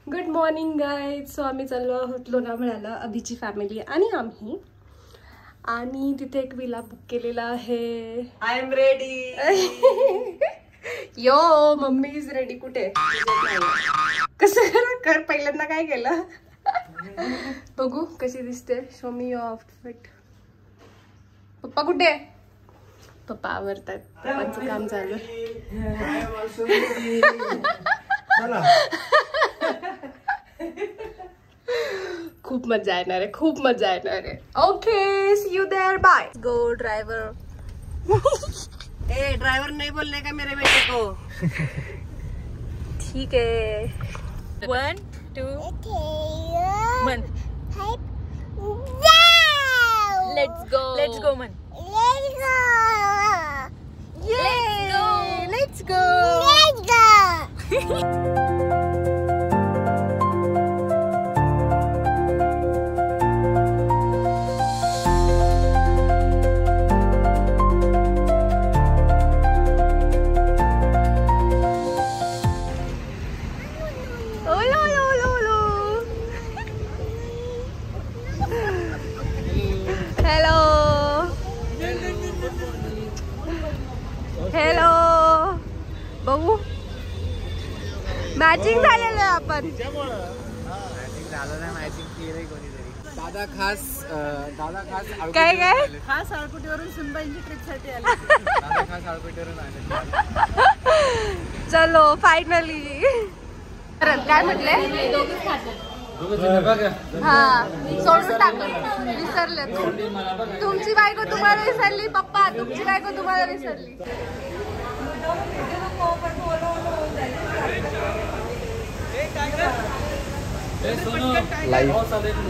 Good morning guys. So आम्ही चाललो आहोत लोणावळ्याला, अभिची फॅमिली आणि आम्ही. आणि तिथे एक विला बुक केलेला आहे. I am ready. Yo mummy is ready. कुठे कसं कर पहिल्यांदा काय केलं बघू कशी दिसते. Show me your outfit. पप्पा कुठे? पप्पा आवरतात. पप्पांचं काम चालू. खूप मजा येणार आहे, खूप मजा येणार आहे. Okay, see you there. Bye. Go driver. ए ड्राइवर नहीं बोलने का मेरे बेटे को. ठीक है. 1 2 मन. Let's go मन. Let's go. हॅलो बघू मॅचिंग झालेलं आहे आपण. दादा खास काय काय खास आळकुटीवरून सुनबाईंची ट्रिप साठी आले. दादा खास आळपेटीवरून आले. चलो फायनली. काय म्हटले? हा सोडून टाकलं, विसरले. तुमची बायको तुम्हाला विसरली पप्पा, तुमची बायको तुम्हाला विसरली.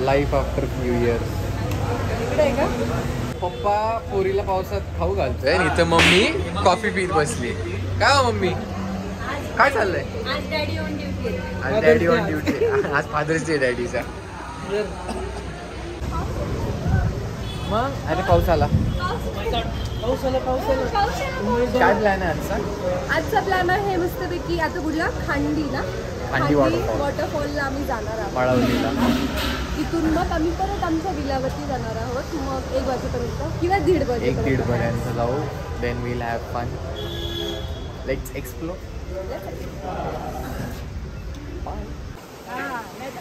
Life after few years. पप्पा पोरीला पावसात खाऊ घालतोय आणि इथं मम्मी कॉफी पीत बसली. काय हो मम्मी, काय चाललंय? आज डॅडी ऑन ड्युटी. आज डॅडी ऑन ड्युटी. आज फादर्स डे डॅडीचा. मग अरे पाऊस आला. काय प्लॅन आहे आजचा? आजचा प्लॅन आहे मस्तपैकी आता कुठला खांडी ना, खांडी वॉटरफॉलला आम्ही जाणार आहोत. माळवणीला. इथून मग आम्ही परत आमच्या विलावरती जाणार आहोत. मग 1 वाजेपर्यंत किंवा 1:30 वाजेपर्यंत. 1-1:30 पर्यंत जाऊ. Then will have fun. Let's explore.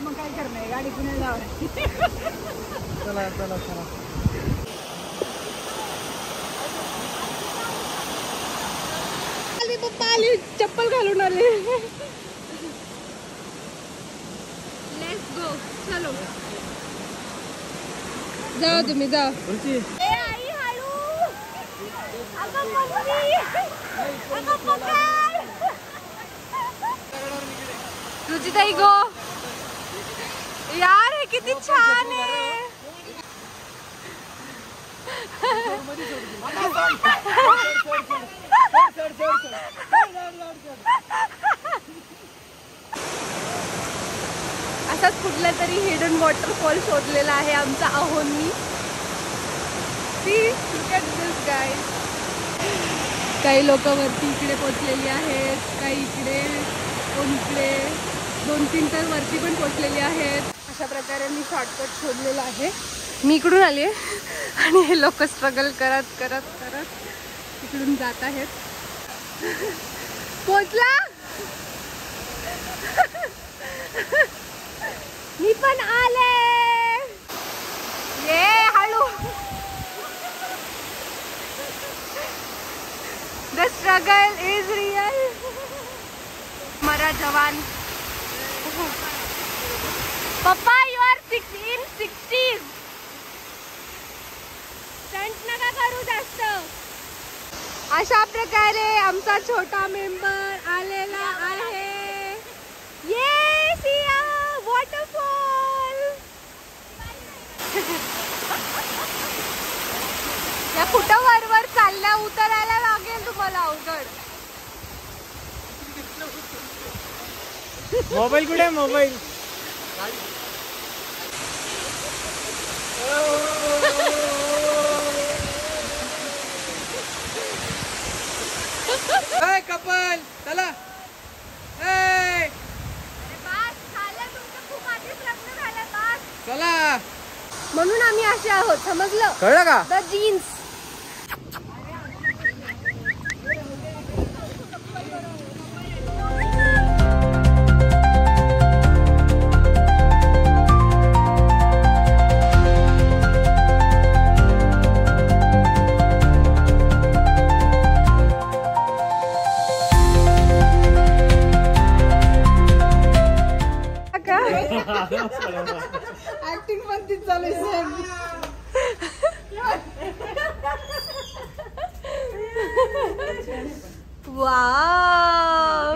मग काय करणार, गाडी पुण्याला. चला चला चला. पप्पा आली, चप्पल घालून आले. Let's go. चलो जाओ तुम्ही जा. तुझी ताई गो. यार हे किती छान आहे. असाच कुठला तरी हिडन वॉटरफॉल शोधलेला आहे आमचा अहोनी. See look at this guys. काही लोक वरती इकडे पोचलेली आहेत, काही इकडे, कोण इकडे, 2-3 तर वरती पण पोचलेली आहेत. अशा प्रकारे मी शॉर्टकट शोधलेला आहे. मी इकडून आली आहे आणि हे लोक स्ट्रगल करत करत करत इकडून जात आहेत. पोचला. मी पण आले. ये हळू. The struggle is real. मरा जवान. पप्पा यू आर 60s. स्टंट नका करू जास्त. अशा प्रकारे आमचा छोटा मेंबर आलेला आहे. ये सिया वॉटरफॉल. या कुठं वर चालल्या, उतरायला लागेल तुम्हाला अवघड. मोबाईल कुठे? मोबाईल कपल चला. बस झालं म्हणून आम्ही असे आहोत, समजलं? कळलं का? The jeans. ऍक्टिंग पण तीच चालू आहे. वाव.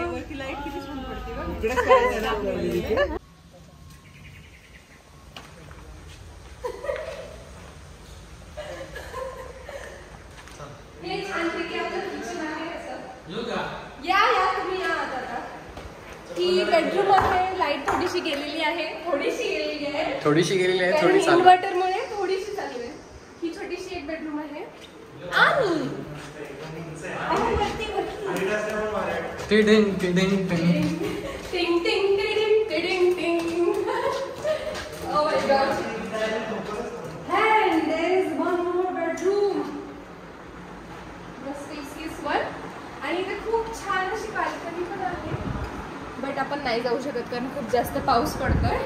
हे छानपैकी आपलं किचन आहे असं. या तुम्ही या आता. ही बेडरूम आहे. लाईट थोडीशी गेलेली आहे, थोडी चालू आहे. इन्व्हर्टरमुळे थोडीशी चालू आहे. ही छोटीशी एक बेडरूम आहे. आणि टिडिंग टिडिंग टिडिंग. टिंग टिंग टिडिंग टिडिंग टिंग. Oh my God. And there is one more bedroom. The spacious one. आणि इथे खूप छान अशी बाल्कनी पण आहे. बट आपण नाही जाऊ शकत कारण खूप जास्त पाऊस पडतोय.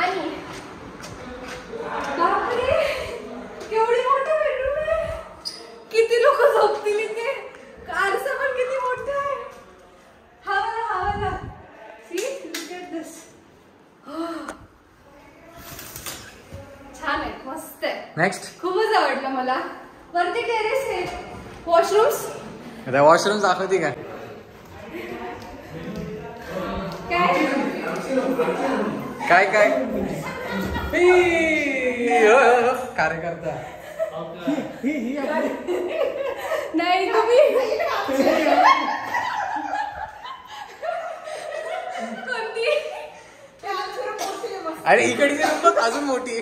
आणि बापरे, केवढी मोठी बेडरूम आहे. किती लोक झोपतील इथे. आरसा पण किती मोठा आहे. हवाला. See, look at this. छान आहे, मस्त आहे. नेक्स्ट. खूपच आवडलं मला. वरती टेरेस आहे. वॉशरूम्स. आता वॉशरूम दाखवते काय? काय कार्यकर्ता नाही तुम्ही कोणती? अरे इकडची रूम अजून मोठी.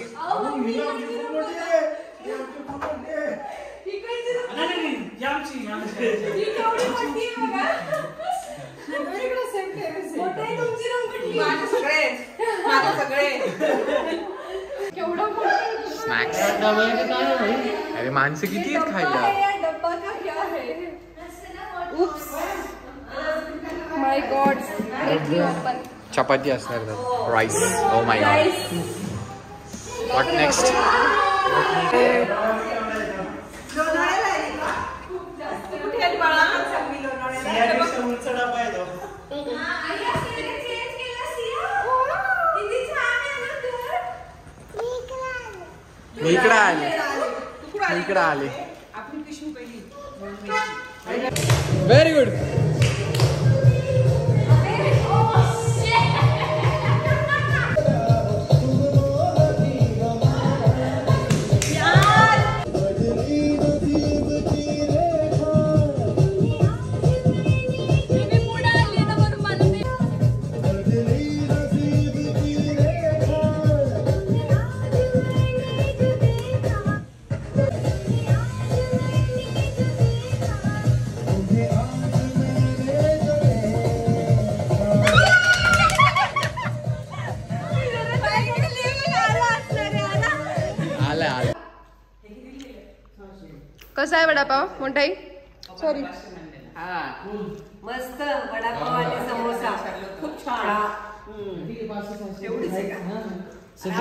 स्नॅक्स. अरे माणसं किती आहेत खायला. डब्बा का क्या है? उप्स. माय गॉड. चपाती असणार. Rice. Oh my God. What next? इकडे आले. Very good. कसा आहे वडापाव मोठाई? सॉरी. मस्त वडापाव आणि समोसा खूप छान.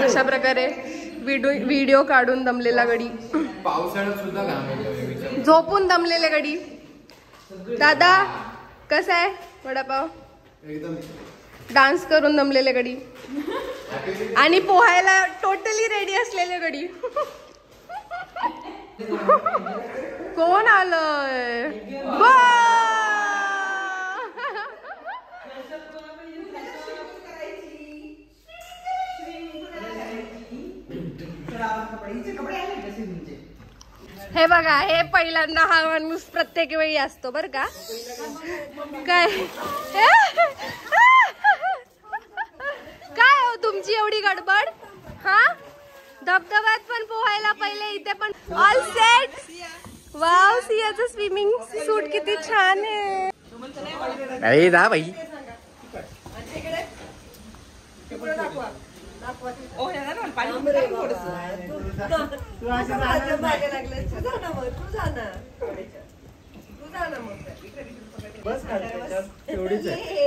अशा प्रकारे व्हिडिओ काढून दमलेला गडी. पावसाळ्यात सुद्धा घाम. झोपून दमलेले गडी. दादा कसा आहे वडापाव? एकदम. डान्स करून दमलेले गडी आणि पोहायला टोटली रेडी असलेले गडी. कोण आलंय? हे बघा, हे पहिल्यांदा हा माणूस प्रत्येक वेळी असतो बर का. काय काय हो तुमची एवढी गडबड? हा, धबधब्यात पण पोहायला पहिले, इथे पण ऑल सेट. वाव, सियाचं स्विमिंग सूट किती छान आहे. अरे दा भाई.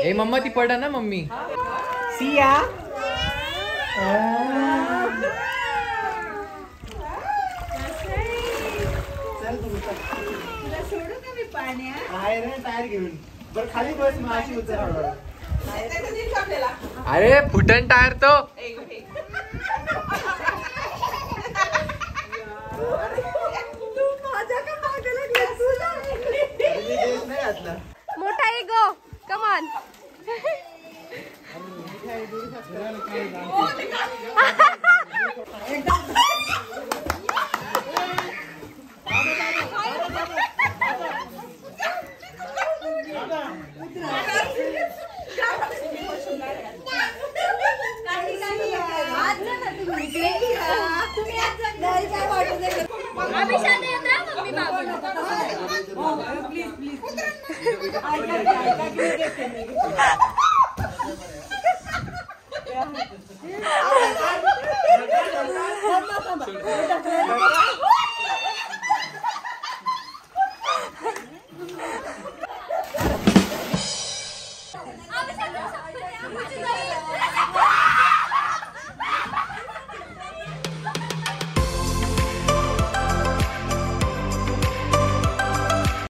ए मम्मा ती पडा ना मम्मी. सिया आहे रे टायर घेऊन. बरं खाली बस माशी उतर. अरे फुटन टायर तो. मोठा आहे गो कमान.